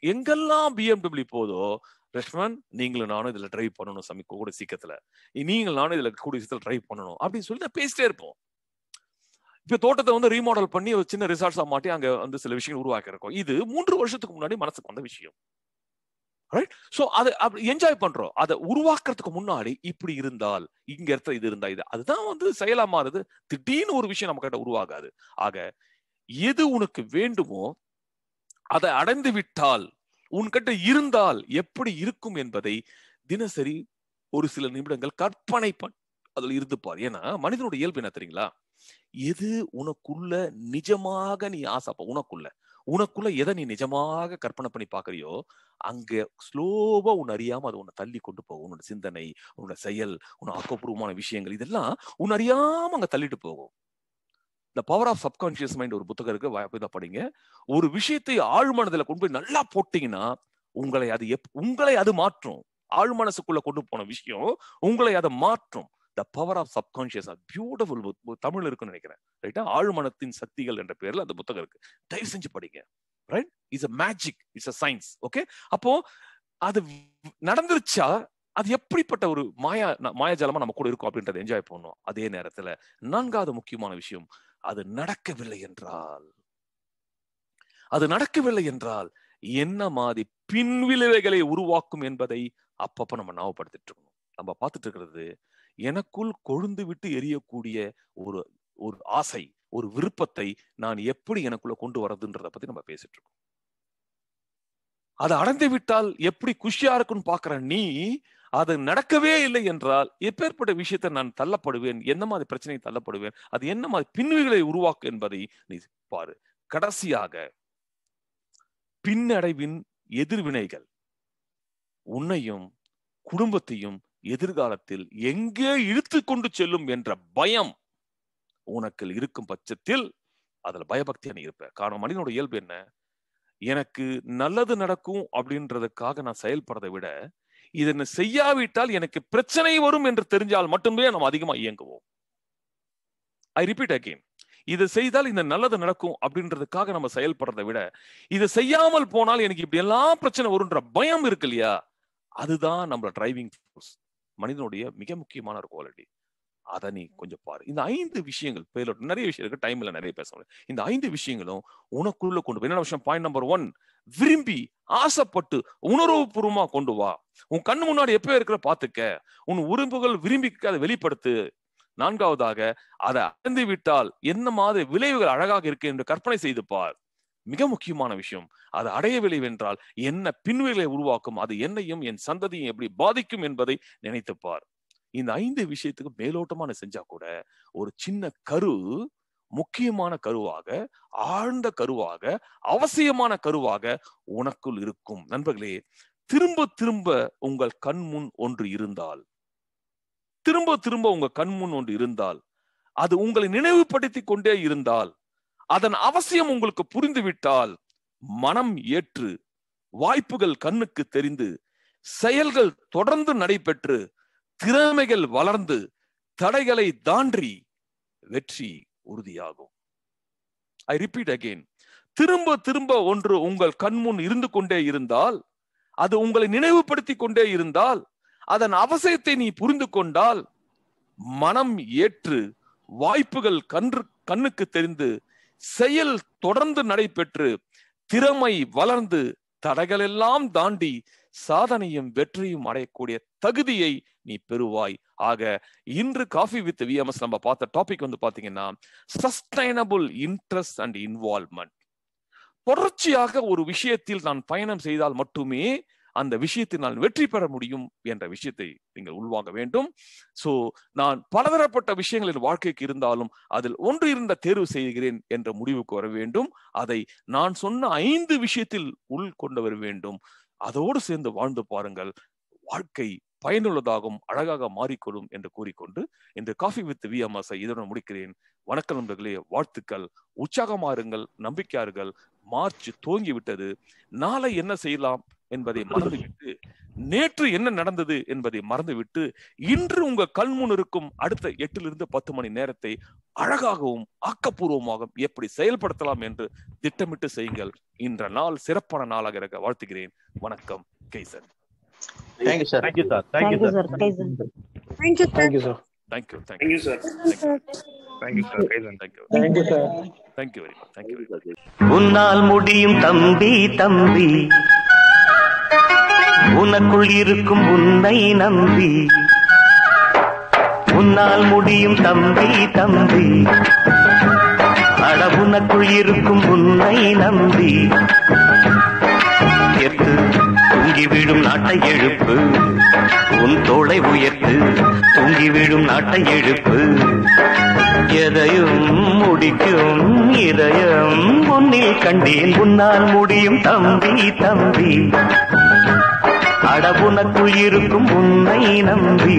எங்கெல்லாம் BMW போதோ, லட்சுமண் நீங்களும் நானும் இதுல டிரைவ் பண்ணணும் சாமி கூட சீக்கிரத்துல, நீங்களும் நானும் இதுல கூட சீக்கிரத்துல டிரைவ் பண்ணணும் அப்படின்னு சொல்லி நான் பேசிட்டே இருப்போம். இப்ப தோட்டத்தை வந்து ரீமாடல் பண்ணி ஒரு சின்ன ரிசார்ட்ஸா மாட்டி அங்க வந்து சில விஷயங்கள் உருவாக்கி இருக்கோம். இது 3 வருஷத்துக்கு முன்னாடி மனசுக்கு வந்த விஷயம். சோ அதை என்ஜாய் பண்றோம். அதை உருவாக்குறதுக்கு முன்னாடி இப்படி இருந்தால், இங்க இடத்துல இது இருந்தா இது, அதுதான் வந்து செயலா மாறுது. திடீர்னு ஒரு விஷயம் நம்ம கிட்ட உருவாகாது. ஆக எது உனக்கு வேண்டுமோ அதை அடைந்து விட்டால், உன்கிட்ட இருந்தால் எப்படி இருக்கும் என்பதை தினசரி ஒரு சில நிமிடங்கள் கற்பனை அதுல இருந்து பாரு. ஏன்னா மனிதனுடைய இயல்பு என்ன தெரியுங்களா? எது உனக்குள்ள நிஜமாக நீ உனக்குள்ள எதை நீ நிஜமாக கற்பனை பண்ணி பாக்குறியோ, அங்க ஸ்லோவா உன்னை அறியாம அது உன்னை தள்ளி கொண்டு போகும். உன்னோட சிந்தனை, உன்னோட செயல், உன்னோட ஆக்கப்பூர்வமான விஷயங்கள் இதெல்லாம் உன்னை அறியாம அங்க தள்ளிட்டு போகும். The power of subconscious mind ஒரு புத்தகம் இருக்கு, வாய்ப்பு படிங்க. ஒரு விஷயத்தை ஆழ்மனதுல கொண்டு போய் நல்லா போட்டீங்கன்னா உங்களை அது மாற்றும். ஆழ்மனசுக்குள்ள கொண்டு போன விஷயம் உங்களை அதை மாற்றும். The power of subconscious, beautiful book. Tamil இருக்குன்னு நினைக்கிறேன், ரைட்டா? ஆழ்மனத்தின் சக்திகள் என்ற பேர்ல அந்த புத்தகம் இருக்கு. தயவு செஞ்சு படிங்க. Right? It's a magic, it's a science. Okay, அப்போ அது நடந்துருச்சா அது எப்படிப்பட்ட ஒரு மாயாஜாலமா நம்ம கூட இருக்கும் அப்படின்றத என்ஜாய் பண்ணணும். அதே நேரத்துல 4வது முக்கியமான விஷயம், அது நடக்கவில்லை என்றால் என்ன மாதிரி பின்விளைவுகளை உருவாக்கும் என்பதை அப்பப்ப நம்ம ஞாபகப்படுத்திட்டு இருக்கணும். நம்ம பார்த்துட்டு இருக்கிறது எனக்குள் கொழுந்து விட்டு எரியக்கூடிய ஒரு ஒரு ஆசை, ஒரு விருப்பத்தை நான் எப்படி எனக்குள்ள கொண்டு வரதுன்றத பத்தி நம்ம பேசிட்டு இருக்கோம். அதை அடைந்து விட்டால் எப்படி குஷியா இருக்குன்னு பாக்குற நீ, அது நடக்கவே இல்லை என்றால் எப்பேற்பட்ட விஷயத்தை நான் தள்ளப்படுவேன், என்ன மாதிரி பிரச்சனையை தள்ளப்படுவேன், அது என்ன மாதிரி பின்விளைவுகளை உருவாக்கும் என்பதை நீ பாரு. கடைசியாக பின்னடைவின் எதிர்வினைகள் உன்னையும் குடும்பத்தையும் எதிர்காலத்தில் எங்கே இழுத்து கொண்டு செல்லும் என்ற பயம் உனக்கு இருக்கும் பட்சத்தில் அதுல பயபக்தியா நீ இருப்ப. காரணம் மனிதனோட இயல்பு என்ன? எனக்கு நல்லது நடக்கும் அப்படின்றதுக்காக நான் செயல்படுறதை விட இதனை செய்யாவிட்டால் எனக்கு பிரச்சனை வரும் என்று தெரிஞ்சால் மட்டுமே நம்ம அதிகமா இயங்குவோம். ஐ ரிப்பீட் அகெயின், இதை செய்தால் இந்த நல்லது நடக்கும் அப்படின்றதுக்காக நம்ம செயல்படுறதை விட இதை செய்யாமல் போனால் எனக்கு இப்படி எல்லாம் பிரச்சனை வரும்ன்ற பயம் இருக்கு இல்லையா, அதுதான் நம்மளோட டிரைவிங் ஃபோர்ஸ், மனிதனுடைய மிக முக்கியமான ஒரு குவாலிட்டி. அதை நீ கொஞ்சம் பாரு. இந்த 5 விஷயங்கள் பேலோட், நிறைய விஷயம் இருக்கு, டைம்ல நிறைய பேச முடியும். இந்த 5 விஷயங்களும் உனக்குள்ள கொண்டு போய், என்ன விஷயம், பாயிண்ட் நம்பர் 1, விரும்பி ஆசைப்பட்டு உணர்வுபூர்வமா கொண்டு வா. உன் கண்ணு முன்னாடி எப்ப இருக்கிற பாத்துக்க, உன் உறுப்புகள் விரும்பி அதை வெளிப்படுத்து. 4வதாக, அதை அடைந்து விட்டால் என்ன மாதிரி விளைவுகள் அழகாக இருக்கு என்று கற்பனை செய்து பார். மிக முக்கியமான விஷயம், அது அடையவில்லை என்றால் என்ன பின்விளைவை உருவாக்கும், அது என்னையும் என் சந்ததியும் எப்படி பாதிக்கும் என்பதை நினைத்து பார். இந்த 5 விஷயத்துக்கு மேலோட்டமான செஞ்சா கூட ஒரு சின்ன கரு முக்கியமான கருவாக, ஆழ்ந்த கருவாக, அவசியமான கருவாக உனக்குள் இருக்கும். நண்பர்களே, திரும்ப திரும்ப உங்கள் கண் முன் ஒன்று இருந்தால், திரும்ப திரும்ப உங்க கண் முன் ஒன்று இருந்தால், அது உங்களை நினைவுபடுத்தி கொண்டே இருந்தால், அதன் அவசியம் உங்களுக்கு புரிந்துவிட்டால், மனம் ஏற்று, வாய்ப்புகள் கண்ணுக்கு தெரிந்து, செயல்கள் தொடர்ந்து நடைபெற்று, திறமைகள் வளர்ந்து, தடைகளை தாண்டி வெற்றி உறுதியாகும். ஐ ரிப்பீட் அகெயின், திரும்ப திரும்ப ஒன்று உங்கள் கண்முன் இருந்து கொண்டே இருந்தால், அது உங்களை நினைவுபடுத்தி கொண்டே இருந்தால், அதன் அவசியத்தை நீ புரிந்து கொண்டால், மனம் ஏற்று, வாய்ப்புகள் கண்ணுக்கு தெரிந்து, செயல் தொடர்ந்து நடைபெற்று, திறமை வளர்ந்து, தடைகளெல்லாம் தாண்டி சாதனையும் வெற்றியும் அடையக்கூடிய தகுதியை நீ பெறுவாய். ஆக இன்று காஃபி வித் விஎம்எஸ் நம்ம பார்த்த டாபிக் வந்து பாத்தீங்கன்னா, சஸ்டைனபிள் இன்ட்ரெஸ்ட் அண்ட் இன்வால்வ்மெண்ட். தொடர்ச்சியாக ஒரு விஷயத்தில் நான் பயணம் செய்தால் மட்டுமே அந்த விஷயத்தில் நான் வெற்றி பெற முடியும் என்ற விஷயத்தை நீங்கள் உள்வாங்க வேண்டும். சோ நான் பலதரப்பட்ட விஷயங்கள் என் வாழ்க்கைக்கு இருந்தாலும் அதில் ஒன்று இருந்த தேர்வு செய்கிறேன் என்ற முடிவுக்கு வர வேண்டும். அதை நான் சொன்ன 5 விஷயத்தில் உள் கொண்டு வர வேண்டும். அதோடு சேர்ந்து வாழ்ந்து பாருங்கள், வாழ்க்கை பயனுள்ளதாகவும் அழகாக மாறிக்கொள்ளும் என்று கூறிக்கொண்டு இந்த காஃபி வித் விஎம்எஸ் இதனுடன் முடிக்கிறேன். வணக்கம் நண்பர்களே, வாழ்த்துக்கள், உற்சாகமாருங்கள், நம்பிக்கையாருங்கள். மார்ச் துவங்கி விட்டது. நாளை என்ன செய்யலாம் என்பதை மறந்துவிட்டு, நேற்று என்ன நடந்தது என்பதை மறந்துவிட்டு, இன்று உங்க கண்முன் இருக்கும் அடுத்த 8 to 10 மணி நேரத்தை அழகாகவும் ஆக்கப்பூர்வமாகவும் எப்படி செயல்படுத்தலாம் என்று திட்டமிட்டு செய்யுங்கள். இன்ற நாள் சிறப்பான நாளாக இருக்க வாழ்த்துகிறேன். வணக்கம். Kaiser. Thank you, sir. Thank you, sir. Thank you, sir. Thank you, sir. Thank you, sir. Thank you, sir. Thank you, Thank you, sir. Thank you, sir. thank you, Thank you, sir. thank you very much, thank you very much. உன்னால் முடியும் தம்பி தம்பி, உனக்குள் இருக்கும் உன்னை நம்பி. உன்னால் முடியும் தம்பி தம்பி, அட உனக்குள் இருக்கும் உன்னை நம்பி. எத்து தூங்கி விடும் நாட்டை எழுப்பு, உன் தோளை உயர்த்து, தூங்கி விடும் நாட்டை எழுப்பு. எதையும் முடிக்கும் இதயம் உன்னில் கண்டேன். உன்னால் முடியும் தம்பி தம்பி, அட உனக்குள் இருக்கும் உன்னை நம்பி.